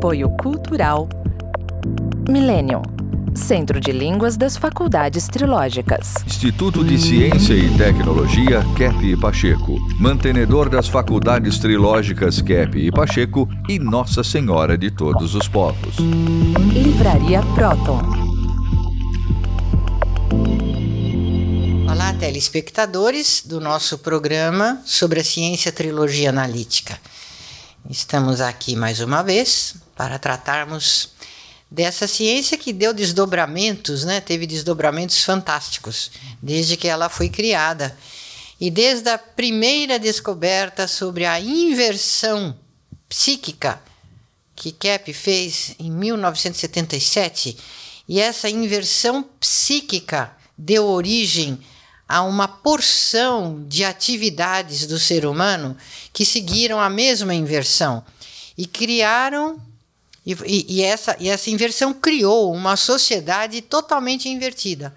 Apoio Cultural Millennium, Centro de Línguas das Faculdades Trilógicas. Instituto de Ciência e Tecnologia Kepp e Pacheco, mantenedor das Faculdades Trilógicas Kepp e Pacheco e Nossa Senhora de Todos os Povos. Livraria Próton. Olá, telespectadores do nosso programa sobre a ciência trilogia analítica. Estamos aqui mais uma vez para tratarmos dessa ciência que deu desdobramentos, né? Teve desdobramentos fantásticos desde que ela foi criada. E desde a primeira descoberta sobre a inversão psíquica que Kepp fez em 1977, e essa inversão psíquica deu origem a uma porção de atividades do ser humano que seguiram a mesma inversão e criaram, e essa inversão criou uma sociedade totalmente invertida.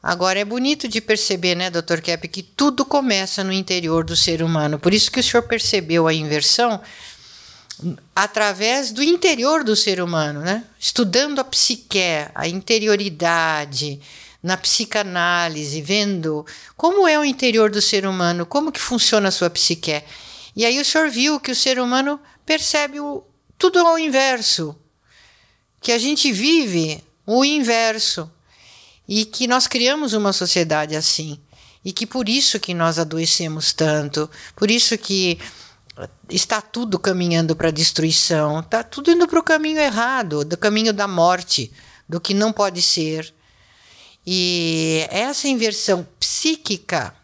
Agora, é bonito de perceber, né, Dr. Kepp, que tudo começa no interior do ser humano. Por isso que o senhor percebeu a inversão através do interior do ser humano, né? Estudando a psique, a interioridade, na psicanálise, vendo como é o interior do ser humano, como que funciona a sua psique. E aí o senhor viu que o ser humano percebe tudo ao inverso, que a gente vive o inverso e que nós criamos uma sociedade assim e que por isso que nós adoecemos tanto, por isso que está tudo caminhando para a destruição, está tudo indo para o caminho errado, do caminho da morte, do que não pode ser. E essa inversão psíquica,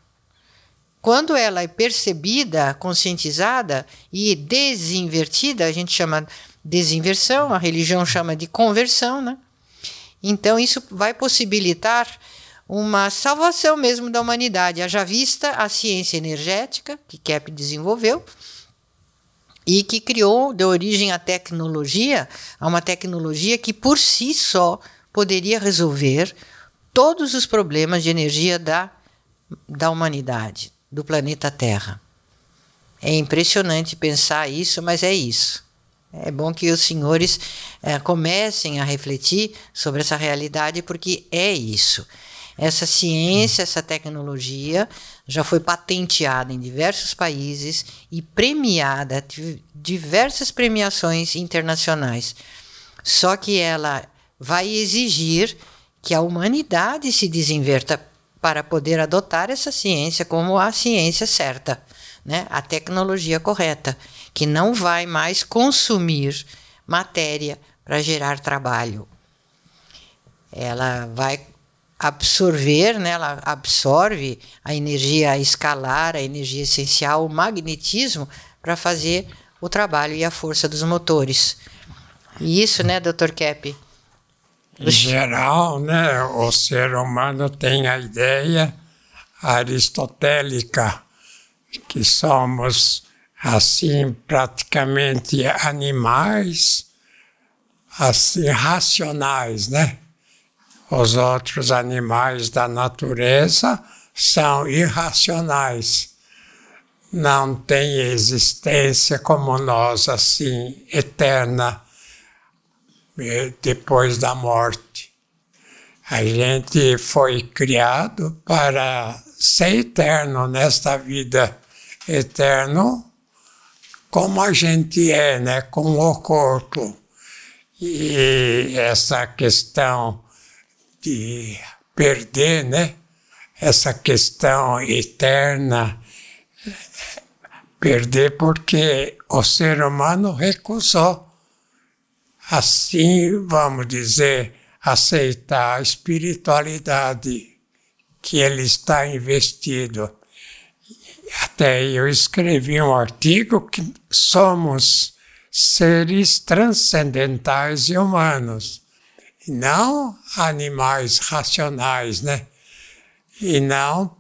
quando ela é percebida, conscientizada e desinvertida, a gente chama desinversão, a religião chama de conversão, né? Então isso vai possibilitar uma salvação mesmo da humanidade. Haja vista a ciência energética, que Kepp desenvolveu, e que deu origem à tecnologia, a uma tecnologia que por si só poderia resolver todos os problemas de energia da humanidade, do planeta Terra. É impressionante pensar isso, mas é isso. É bom que os senhores comecem a refletir sobre essa realidade, porque é isso. Essa ciência, essa tecnologia já foi patenteada em diversos países e premiada, diversas premiações internacionais. Só que ela vai exigir que a humanidade se desinverta para poder adotar essa ciência como a ciência certa, né? A tecnologia correta, que não vai mais consumir matéria para gerar trabalho. Ela vai absorver, né? Ela absorve a energia escalar, a energia essencial, o magnetismo, para fazer o trabalho e a força dos motores. E isso, né, Dr. Kepp? Em geral, né, o ser humano tem a ideia aristotélica que somos, assim, praticamente animais, assim, racionais, né? Os outros animais da natureza são irracionais. Não têm existência como nós, assim, eterna, depois da morte. A gente foi criado para ser eterno nesta vida, eterno como a gente é, né, com o corpo. E essa questão de perder, né, essa questão eterna, perder porque o ser humano recusou, assim, vamos dizer, aceitar a espiritualidade que ele está investido. Até eu escrevi um artigo que somos seres transcendentais e humanos, e não animais racionais, né? E não,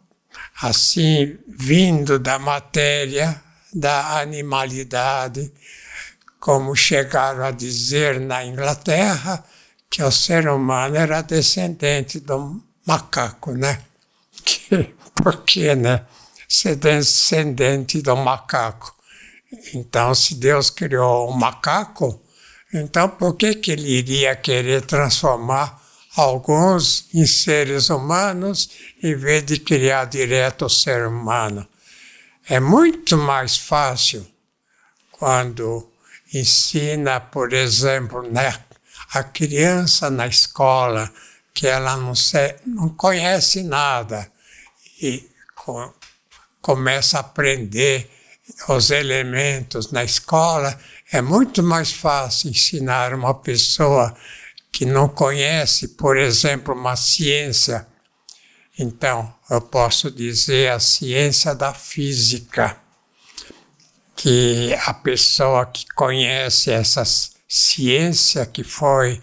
assim, vindo da matéria, da animalidade, como chegaram a dizer na Inglaterra, que o ser humano era descendente do macaco, né? Por quê, né? Ser descendente do macaco. Então, se Deus criou um macaco, Então, por que ele iria querer transformar alguns em seres humanos em vez de criar direto o ser humano? É muito mais fácil quando ensina, por exemplo, a criança na escola, que ela não conhece nada e começa a aprender os elementos na escola. É muito mais fácil ensinar uma pessoa que não conhece, por exemplo, uma ciência. Então, eu posso dizer a ciência da física, que a pessoa que conhece essa ciência que foi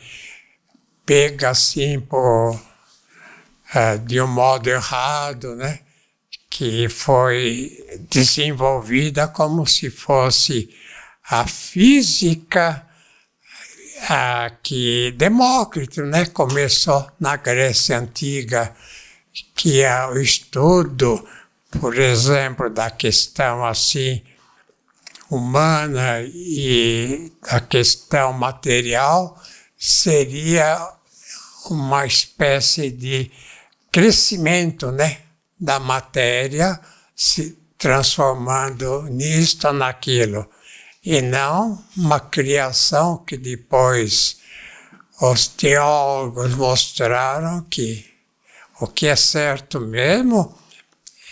pega assim de um modo errado, né? Que foi desenvolvida como se fosse a física que Demócrito, né, começou na Grécia Antiga, que é o estudo, por exemplo, da questão assim humana e da questão material, seria uma espécie de crescimento, né, da matéria, se transformando nisto ou naquilo, e não uma criação que depois os teólogos mostraram que o que é certo mesmo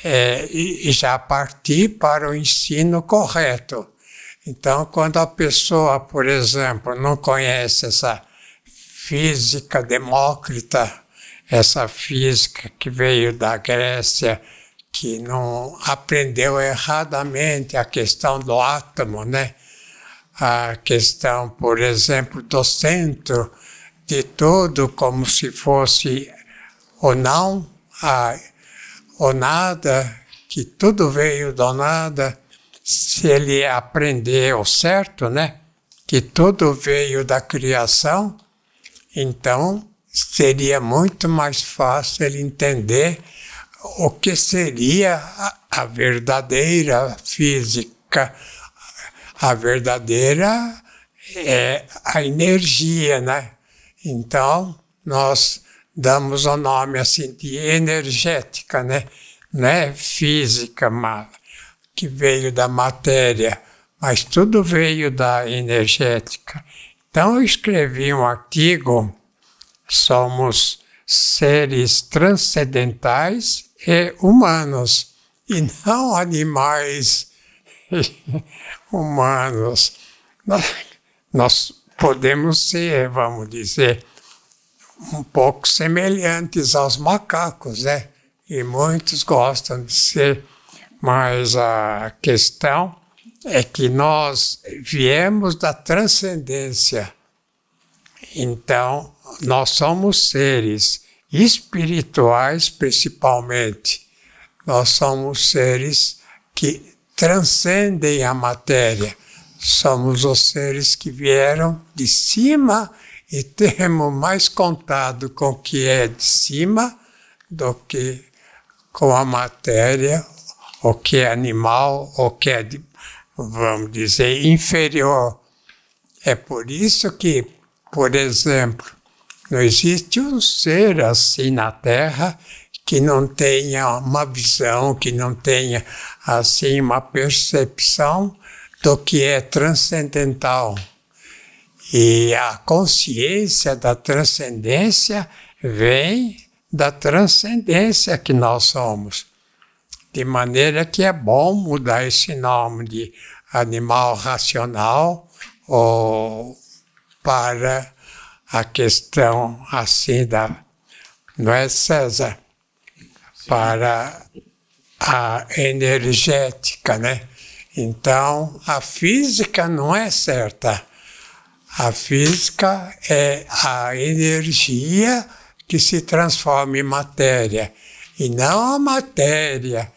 é já partir para o ensino correto. Então, quando a pessoa, por exemplo, não conhece essa física demócrita, essa física que veio da Grécia, que não aprendeu erradamente a questão do átomo, né? A questão, por exemplo, do centro de tudo, como se fosse o não, o nada, que tudo veio do nada. Se ele aprender o certo, né? Que tudo veio da criação, então seria muito mais fácil ele entender o que seria a verdadeira física. A verdadeira é a energia, né? Então, nós damos o nome assim de energética, né? Não é física, que veio da matéria, mas tudo veio da energética. Então, eu escrevi um artigo, somos seres transcendentais e humanos, e não animais humanos. Nós podemos ser, vamos dizer, um pouco semelhantes aos macacos, né? E muitos gostam de ser, mas a questão é que nós viemos da transcendência. Então, nós somos seres espirituais, principalmente. Nós somos seres que transcendem a matéria. Somos os seres que vieram de cima e temos mais contato com o que é de cima do que com a matéria, o que é animal, o que é, vamos dizer, inferior. É por isso que, por exemplo, não existe um ser assim na Terra que não tenha uma visão, que não tenha assim uma percepção do que é transcendental. E a consciência da transcendência vem da transcendência que nós somos. De maneira que é bom mudar esse nome de animal racional ou para a questão assim não é, César? Para a energética, né? Então, a física não é certa. A física é a energia que se transforma em matéria, e não a matéria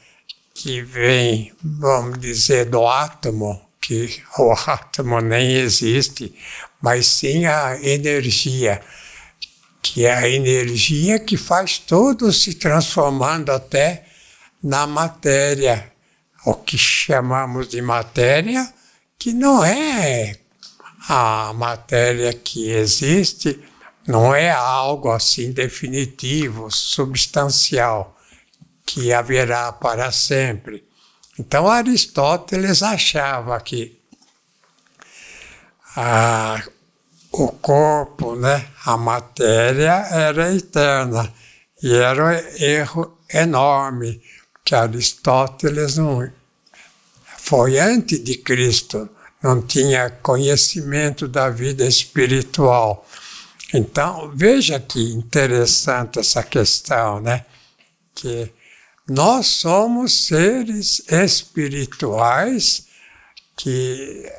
que vem, vamos dizer, do átomo, que o átomo nem existe, mas sim a energia, que é a energia que faz tudo se transformando até na matéria, o que chamamos de matéria, que não é a matéria que existe não é algo assim definitivo, substancial, que haverá para sempre. Então Aristóteles achava que o corpo, né, a matéria era eterna, e era um erro enorme, que Aristóteles não foi antes de Cristo, não tinha conhecimento da vida espiritual. Então, veja que interessante essa questão, né? Que nós somos seres espirituais que,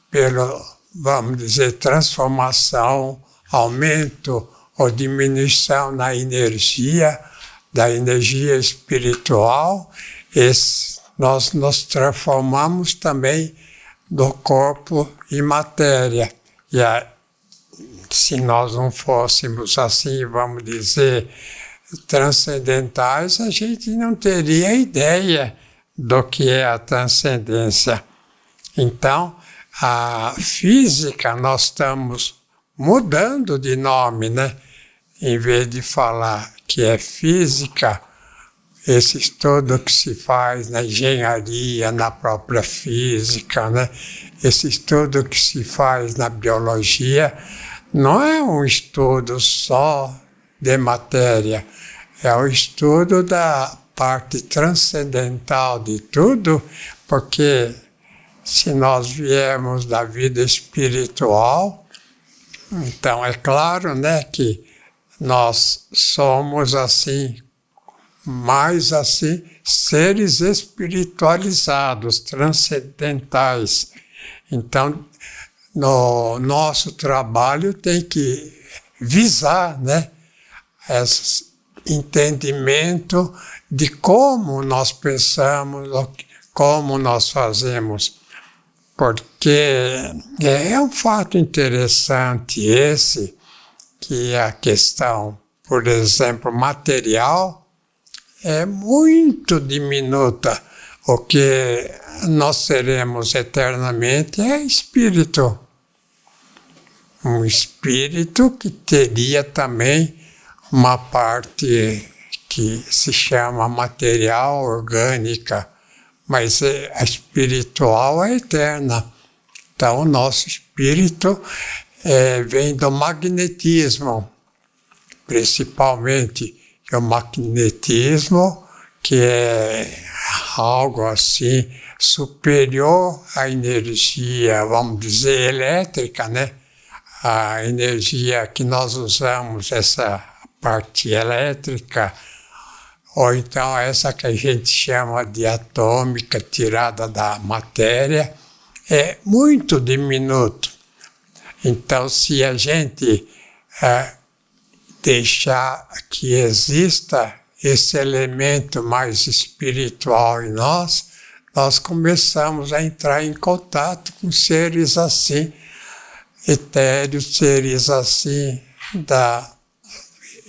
pelo, vamos dizer, transformação, aumento ou diminuição na energia, da energia espiritual, nós nos transformamos também do corpo em matéria. E se nós não fôssemos assim, vamos dizer, transcendentais, a gente não teria ideia do que é a transcendência. Então, a física, nós estamos mudando de nome, né? Em vez de falar que é física, esse estudo que se faz na engenharia, na própria física, né? Esse estudo que se faz na biologia, não é um estudo só de matéria, é o estudo da parte transcendental de tudo, porque se nós viemos da vida espiritual, então é claro, né, que nós somos assim, mais assim, seres espiritualizados, transcendentais. Então, no nosso trabalho tem que visar, né, esse entendimento de como nós pensamos, como nós fazemos. Porque é um fato interessante esse, que a questão, por exemplo, material, é muito diminuta. O que nós seremos eternamente é espírito. Um espírito que teria também uma parte que se chama material, orgânica, mas a espiritual é eterna. Então, o nosso espírito vem do magnetismo, principalmente. O magnetismo, que é algo assim superior à energia, vamos dizer, elétrica, né? A energia que nós usamos, essa parte elétrica, ou então essa que a gente chama de atômica, tirada da matéria, é muito diminuto. Então, se a gente deixar que exista esse elemento mais espiritual em nós, nós começamos a entrar em contato com seres assim, etéreos, seres assim,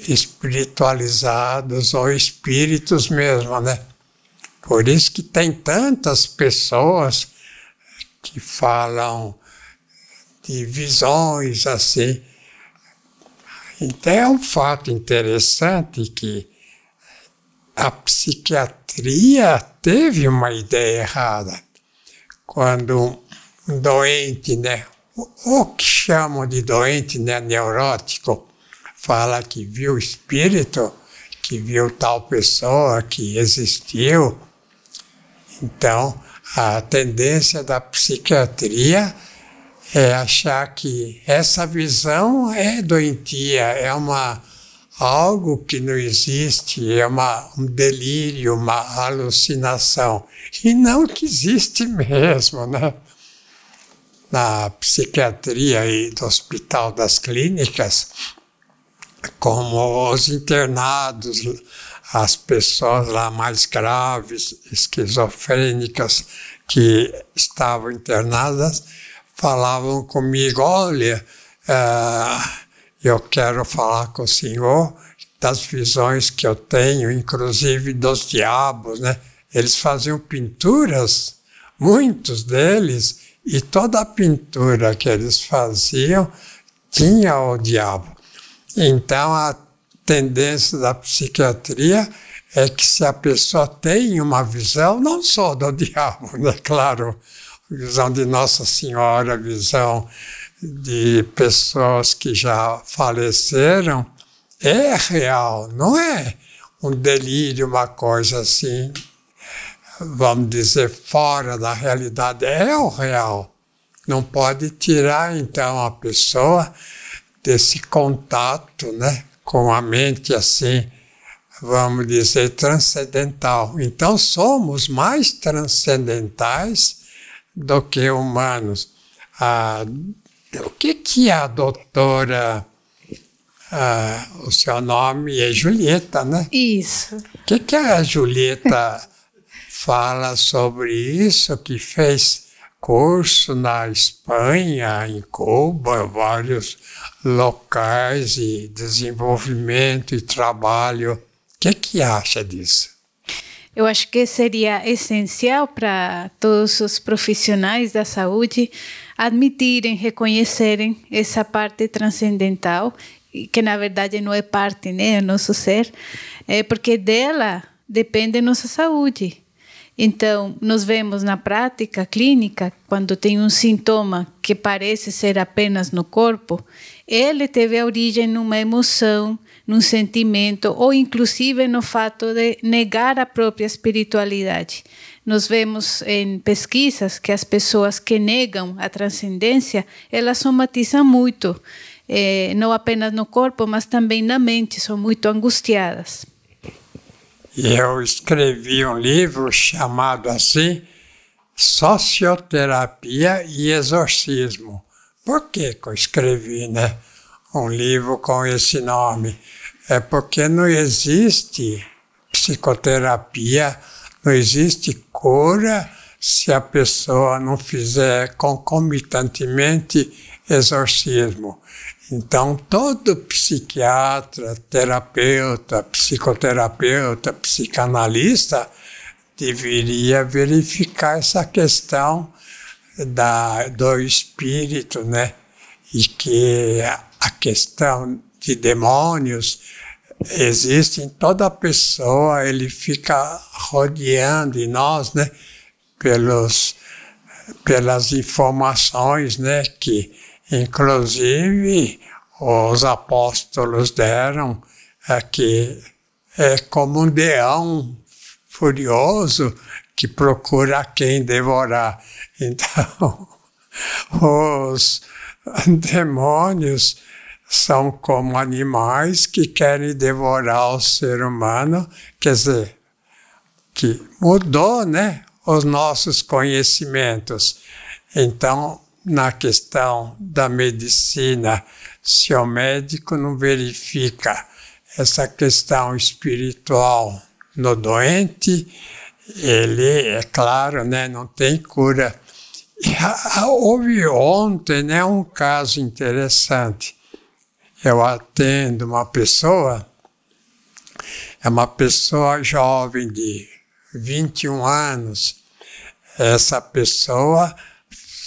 espiritualizados ou espíritos mesmo, né? Por isso que tem tantas pessoas que falam de visões assim. Então é um fato interessante que a psiquiatria teve uma ideia errada. Quando um doente, né, o que chamam de doente, né, neurótico, fala que viu espírito, que viu tal pessoa, que existiu. Então, a tendência da psiquiatria é achar que essa visão é doentia, é algo que não existe, é um delírio, uma alucinação. E não que existe mesmo, né? Na psiquiatria e do Hospital das Clínicas, como os internados, as pessoas lá mais graves, esquizofrênicas, que estavam internadas, falavam comigo: olha, eu quero falar com o senhor das visões que eu tenho, inclusive dos diabos, né? Eles faziam pinturas, muitos deles, e toda a pintura que eles faziam tinha o diabo. Então, a tendência da psiquiatria é que se a pessoa tem uma visão, não só do diabo, né? Claro, visão de Nossa Senhora, visão de pessoas que já faleceram, é real, não é um delírio, uma coisa assim, vamos dizer, fora da realidade, é o real. Não pode tirar, então, a pessoa desse contato, né, com a mente assim, vamos dizer, transcendental. Então, somos mais transcendentais do que humanos. O que a doutora, o seu nome é Julieta, né? Isso. O que a Julieta fala sobre isso, que fez curso na Espanha, em Cuba, vários locais de desenvolvimento e trabalho. O que acha disso? Eu acho que seria essencial para todos os profissionais da saúde admitirem, reconhecerem essa parte transcendental, que na verdade não é parte, né, é nosso ser, porque dela depende nossa saúde. Então, nós vemos na prática clínica, quando tem um sintoma que parece ser apenas no corpo, ele teve a origem numa emoção, num sentimento, ou inclusive no fato de negar a própria espiritualidade. Nós vemos em pesquisas que as pessoas que negam a transcendência, elas somatizam muito, não apenas no corpo, mas também na mente, são muito angustiadas. Eu escrevi um livro chamado assim, Socioterapia e Exorcismo. Por que eu escrevi, né, um livro com esse nome? É porque não existe psicoterapia, não existe cura se a pessoa não fizer concomitantemente exorcismo. Então, todo psiquiatra, terapeuta, psicoterapeuta, psicanalista deveria verificar essa questão do espírito, né? E que a questão de demônios existe em toda pessoa, ele fica rodeando em nós, né? Pelas informações, né? Que inclusive os apóstolos deram, que é como um leão furioso que procura quem devorar. Então, os demônios são como animais que querem devorar o ser humano, quer dizer, que mudou, né, os nossos conhecimentos. Então, na questão da medicina, se o médico não verifica essa questão espiritual no doente, ele, é claro, né, não tem cura. Houve ontem, né, um caso interessante. Eu atendo uma pessoa, é uma pessoa jovem de 21 anos. Essa pessoa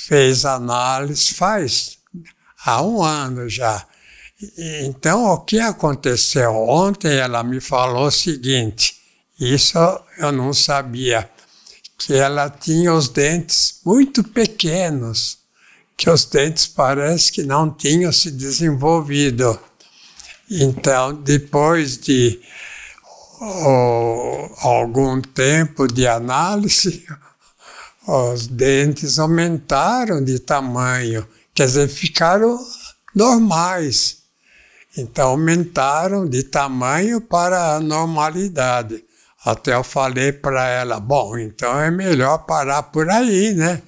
fez análise há um ano já. Então, o que aconteceu ontem, ela me falou o seguinte, isso eu não sabia, que ela tinha os dentes muito pequenos, que os dentes parece que não tinham se desenvolvido. Então, depois de algum tempo de análise, os dentes aumentaram de tamanho, quer dizer, ficaram normais. Então, aumentaram de tamanho para a normalidade. Até eu falei para ela, bom, então é melhor parar por aí, né?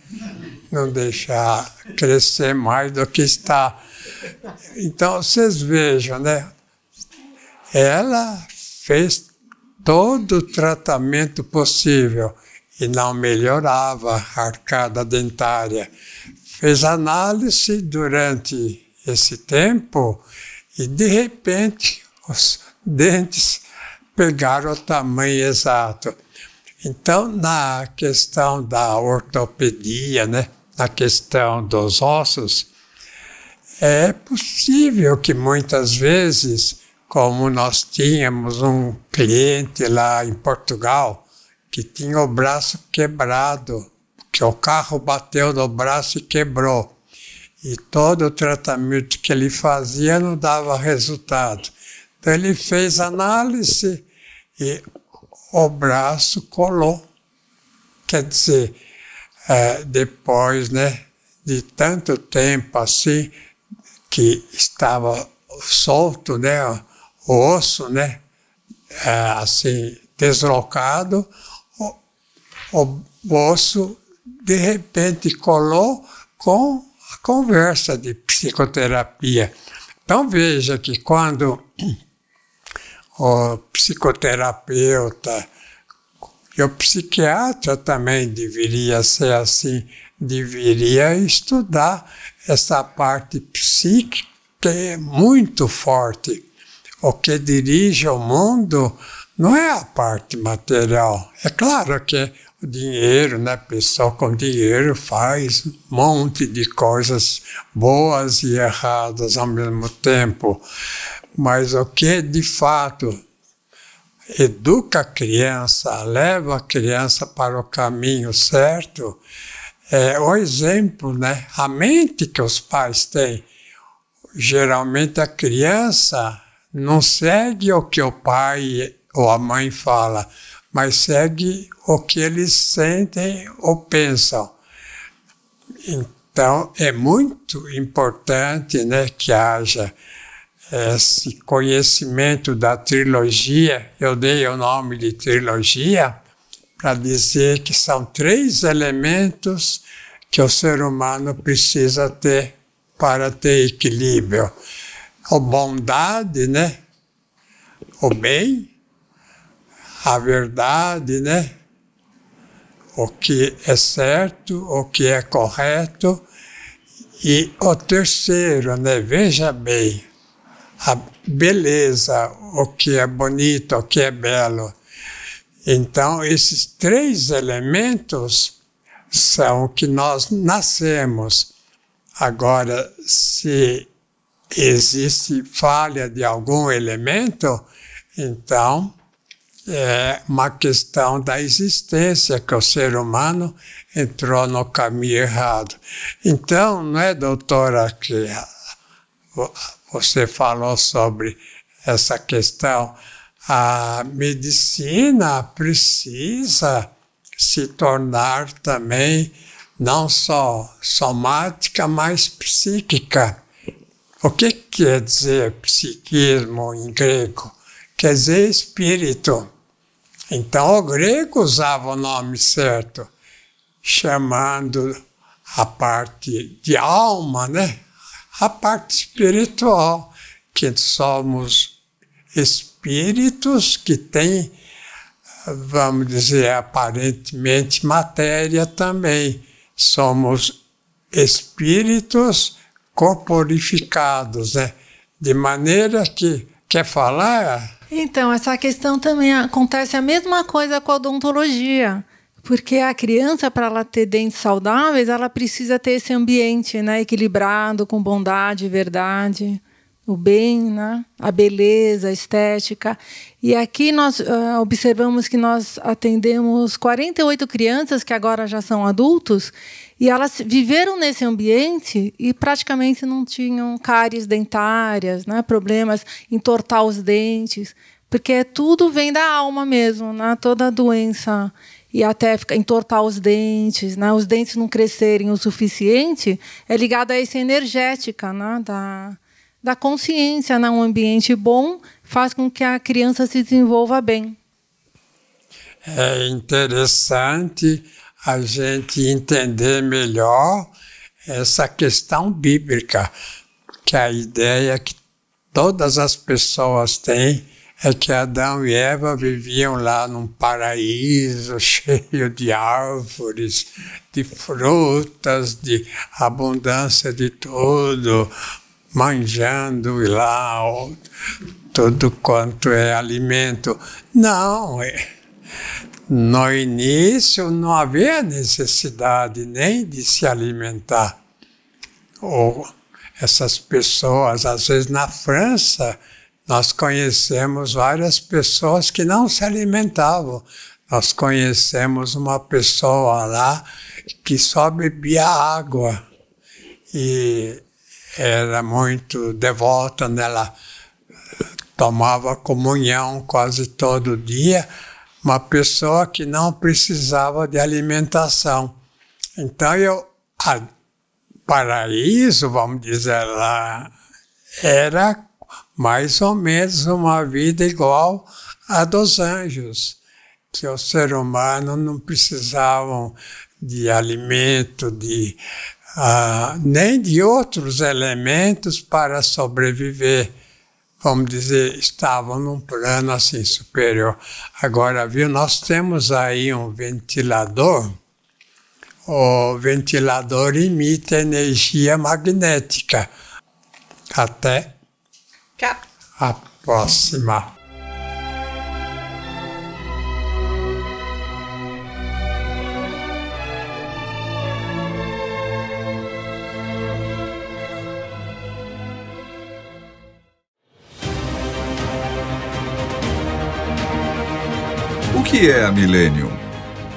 Não deixar crescer mais do que está. Então, vocês vejam, né? Ela fez todo o tratamento possível e não melhorava a arcada dentária. Fez análise durante esse tempo e, de repente, os dentes pegaram o tamanho exato. Então, na questão da ortopedia, né, na questão dos ossos, é possível que muitas vezes, como nós tínhamos um cliente lá em Portugal que tinha o braço quebrado, que o carro bateu no braço e quebrou. E todo o tratamento que ele fazia não dava resultado. Então ele fez análise e o braço colou. Quer dizer, depois, né, de tanto tempo assim, que estava solto, né, o osso, né, assim, deslocado, o osso de repente colou com a conversa de psicoterapia. Então veja que quando o psicoterapeuta e o psiquiatra também deveria ser assim, deveria estudar essa parte psíquica que é muito forte. O que dirige o mundo não é a parte material. É claro que o dinheiro, né? A pessoa com dinheiro faz um monte de coisas boas e erradas ao mesmo tempo. Mas o que de fato educa a criança, leva a criança para o caminho certo, é o exemplo, né? A mente que os pais têm. Geralmente a criança não segue o que o pai ou a mãe fala, mas segue o que eles sentem ou pensam. Então, é muito importante, né, que haja esse conhecimento da trilogia. Eu dei o nome de trilogia para dizer que são 3 elementos que o ser humano precisa ter para ter equilíbrio. A bondade, né? O bem, a verdade, né? O que é certo, o que é correto. E o terceiro, né? Veja bem, a beleza, o que é bonito, o que é belo. Então, esses 3 elementos são que nós nascemos. Agora, se existe falha de algum elemento, então é uma questão da existência, que o ser humano entrou no caminho errado. Então, não é, doutora, que você falou sobre essa questão, a medicina precisa se tornar também não só somática, mas psíquica. O que quer dizer psiquismo em grego? Quer dizer espírito. Então o grego usava o nome certo, chamando a parte de alma, né? A parte espiritual, que somos espíritos que têm, vamos dizer, aparentemente matéria também. Somos espíritos corporificados, né? De maneira que, quer falar? Então, essa questão também acontece a mesma coisa com a odontologia, porque a criança, para ela ter dentes saudáveis, ela precisa ter esse ambiente, né, equilibrado, com bondade, verdade, o bem, né, a beleza, a estética. E aqui nós observamos que nós atendemos 48 crianças que agora já são adultos, e elas viveram nesse ambiente e praticamente não tinham cáries dentárias, né, problemas em entortar os dentes, porque tudo vem da alma mesmo, né, toda doença, e até entortar os dentes, né, os dentes não crescerem o suficiente, é ligado a essa energética, né, da consciência, né, um ambiente bom faz com que a criança se desenvolva bem. É interessante a gente entender melhor essa questão bíblica, que a ideia que todas as pessoas têm é que Adão e Eva viviam lá num paraíso cheio de árvores, de frutas, de abundância de tudo, manjando lá tudo quanto é alimento. Não, No início não havia necessidade nem de se alimentar. Ou essas pessoas, às vezes na França, nós conhecemos várias pessoas que não se alimentavam. Nós conhecemos uma pessoa lá que só bebia água e era muito devota, ela tomava comunhão quase todo dia, uma pessoa que não precisava de alimentação. Então, paraíso, vamos dizer lá, era mais ou menos uma vida igual à dos anjos, que o ser humano não precisavam de alimento, nem de outros elementos para sobreviver. Vamos dizer, estavam num plano assim superior. Agora, viu, nós temos aí um ventilador. O ventilador emite energia magnética. Até a próxima. O que é a Millennium?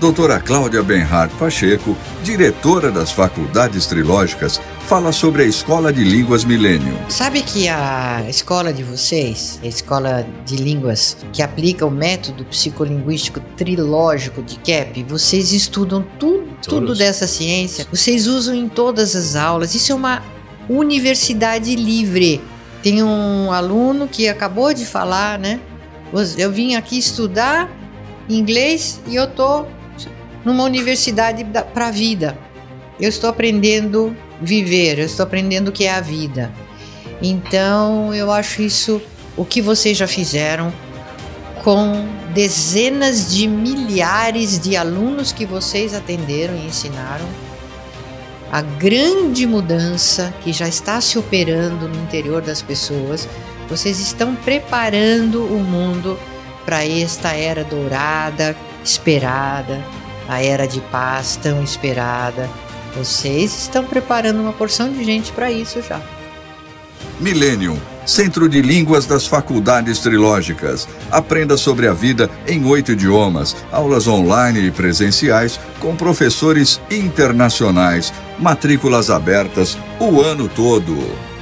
Doutora Cláudia Benhart Pacheco, diretora das Faculdades Trilógicas, fala sobre a Escola de Línguas Millennium. Sabe que a escola de vocês, a Escola de Línguas, que aplica o método psicolinguístico trilógico de KEP, vocês estudam tudo dessa ciência, vocês usam em todas as aulas. Isso é uma universidade livre. Tem um aluno que acabou de falar, né? Eu vim aqui estudar inglês e eu estou numa universidade para a vida. Eu estou aprendendo a viver, eu estou aprendendo o que é a vida. Então, eu acho isso o que vocês já fizeram com dezenas de milhares de alunos que vocês atenderam e ensinaram. A grande mudança que já está se operando no interior das pessoas. Vocês estão preparando o mundo para esta era dourada, esperada, a era de paz tão esperada. Vocês estão preparando uma porção de gente para isso já. Millennium, Centro de Línguas das Faculdades Trilógicas. Aprenda sobre a vida em 8 idiomas, aulas online e presenciais com professores internacionais, matrículas abertas o ano todo.